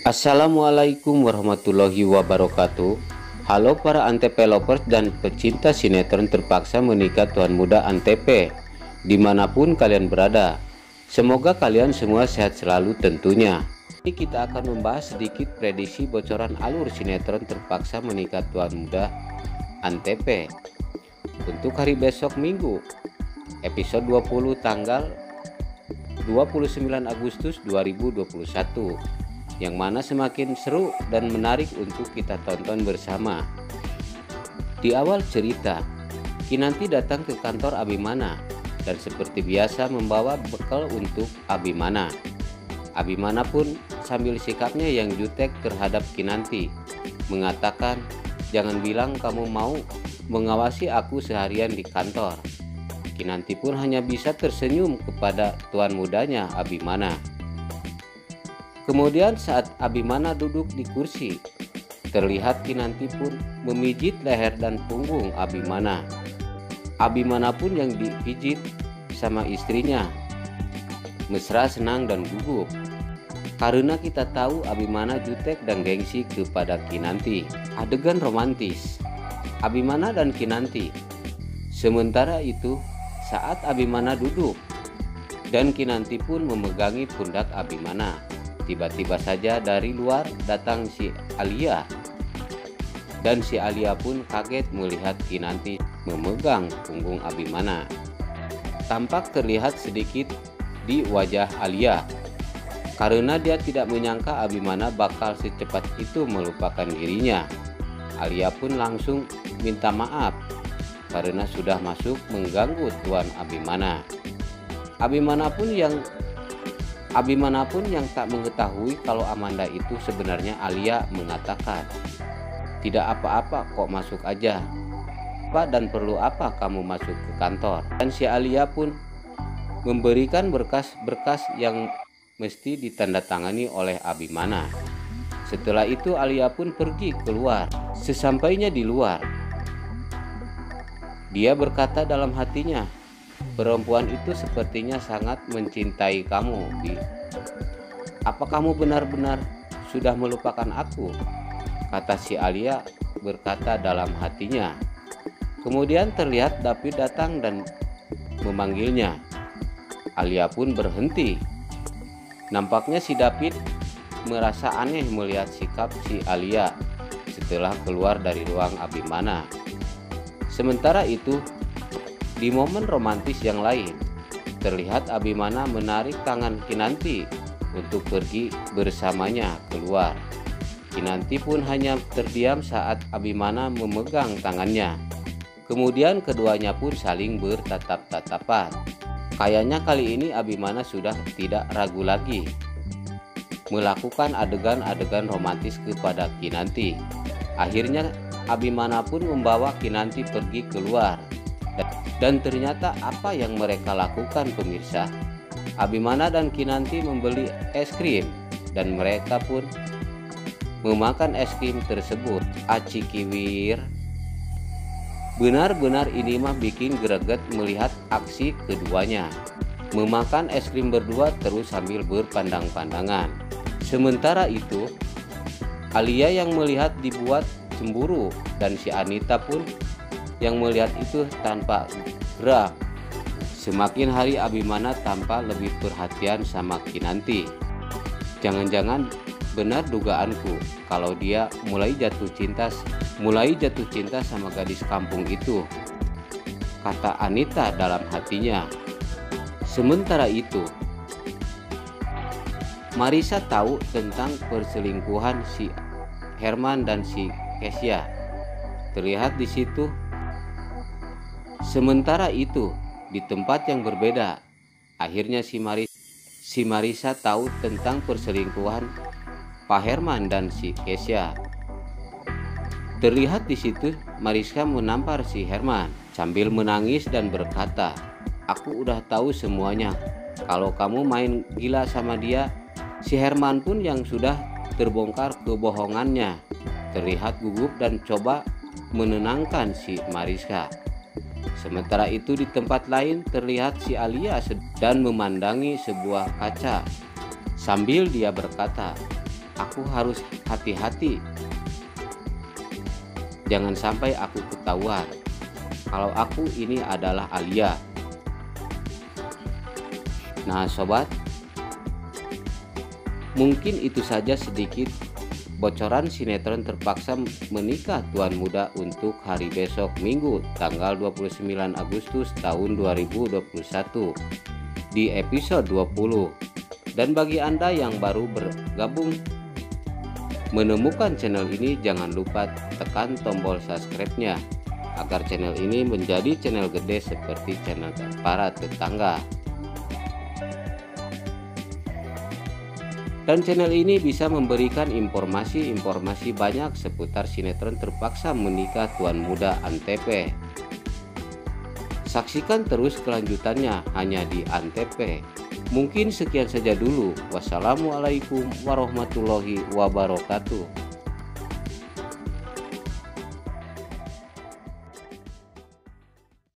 Assalamualaikum warahmatullahi wabarakatuh. Halo para Antv lovers dan pecinta sinetron Terpaksa Menikah Tuan Muda Antv, dimanapun kalian berada. Semoga kalian semua sehat selalu tentunya. Ini kita akan membahas sedikit prediksi bocoran alur sinetron Terpaksa Menikah Tuan Muda Antv untuk hari besok Minggu, episode 20 tanggal 29 Agustus 2021, yang mana semakin seru dan menarik untuk kita tonton bersama. Di awal cerita, Kinanti datang ke kantor Abimana dan seperti biasa membawa bekal untuk Abimana. Abimana pun sambil sikapnya yang jutek terhadap Kinanti mengatakan, "Jangan bilang kamu mau mengawasi aku seharian di kantor." Kinanti pun hanya bisa tersenyum kepada tuan mudanya Abimana. Kemudian saat Abimana duduk di kursi, terlihat Kinanti pun memijit leher dan punggung Abimana. Abimana pun yang dipijit sama istrinya mesra, senang dan gugup. Karena kita tahu Abimana jutek dan gengsi kepada Kinanti. Adegan romantis Abimana dan Kinanti. Sementara itu, saat Abimana duduk dan Kinanti pun memegangi pundak Abimana, tiba-tiba saja dari luar datang si Alia, dan si Alia pun kaget melihat Kinanti memegang punggung Abimana. Tampak terlihat sedikit di wajah Alia karena dia tidak menyangka Abimana bakal secepat itu melupakan dirinya. Alia pun langsung minta maaf karena sudah masuk mengganggu tuan Abimana. Abimana pun yang tak mengetahui kalau Amanda itu sebenarnya Alia mengatakan, "Tidak apa-apa kok, masuk aja. Pak, dan perlu apa kamu masuk ke kantor?" Dan si Alia pun memberikan berkas-berkas yang mesti ditandatangani oleh Abimana. Setelah itu Alia pun pergi keluar. Sesampainya di luar, dia berkata dalam hatinya, "Perempuan itu sepertinya sangat mencintai kamu, Bi. Apa kamu benar-benar sudah melupakan aku?" kata si Alia berkata dalam hatinya. Kemudian terlihat David datang dan memanggilnya. Alia pun berhenti. Nampaknya si David merasa aneh melihat sikap si Alia setelah keluar dari ruang Abimana. Sementara itu, di momen romantis yang lain, terlihat Abimana menarik tangan Kinanti untuk pergi bersamanya keluar. Kinanti pun hanya terdiam saat Abimana memegang tangannya. Kemudian keduanya pun saling bertatap-tatapan. Kayaknya kali ini Abimana sudah tidak ragu lagi melakukan adegan-adegan romantis kepada Kinanti. Akhirnya Abimana pun membawa Kinanti pergi keluar. Dan ternyata apa yang mereka lakukan, pemirsa? Abimana dan Kinanti membeli es krim dan mereka pun memakan es krim tersebut. Aci kiwir. Benar-benar ini mah bikin greget melihat aksi keduanya. Memakan es krim berdua terus sambil berpandang-pandangan. Sementara itu, Alia yang melihat dibuat cemburu dan si Anita pun yang melihat itu tanpa gerak. Semakin hari Abimana tampak lebih perhatian sama Kinanti. Jangan-jangan benar dugaanku kalau dia mulai jatuh cinta sama gadis kampung itu, kata Anita dalam hatinya. Sementara itu, Marisa tahu tentang perselingkuhan si Herman dan si Kesya. Terlihat di situ. Sementara itu, di tempat yang berbeda, akhirnya si Marisa tahu tentang perselingkuhan Pak Herman dan si Kesya. Terlihat di situ Marisa menampar si Herman sambil menangis dan berkata, "Aku udah tahu semuanya. Kalau kamu main gila sama dia." Si Herman pun yang sudah terbongkar kebohongannya terlihat gugup dan coba menenangkan si Marisa. Sementara itu di tempat lain terlihat si Alia sedang memandangi sebuah kaca sambil dia berkata, Aku harus hati-hati. Jangan sampai aku ketahuan kalau aku ini adalah Alia. Nah sobat, mungkin itu saja sedikit bocoran sinetron Terpaksa Menikah Tuan Muda untuk hari besok Minggu tanggal 29 Agustus tahun 2021 di episode 20. Dan bagi Anda yang baru bergabung menemukan channel ini, jangan lupa tekan tombol subscribe-nya agar channel ini menjadi channel gede seperti channel para tetangga. Dan channel ini bisa memberikan informasi-informasi banyak seputar sinetron Terpaksa Menikah Tuan Muda Antv. Saksikan terus kelanjutannya hanya di Antv. Mungkin sekian saja dulu. Wassalamualaikum warahmatullahi wabarakatuh.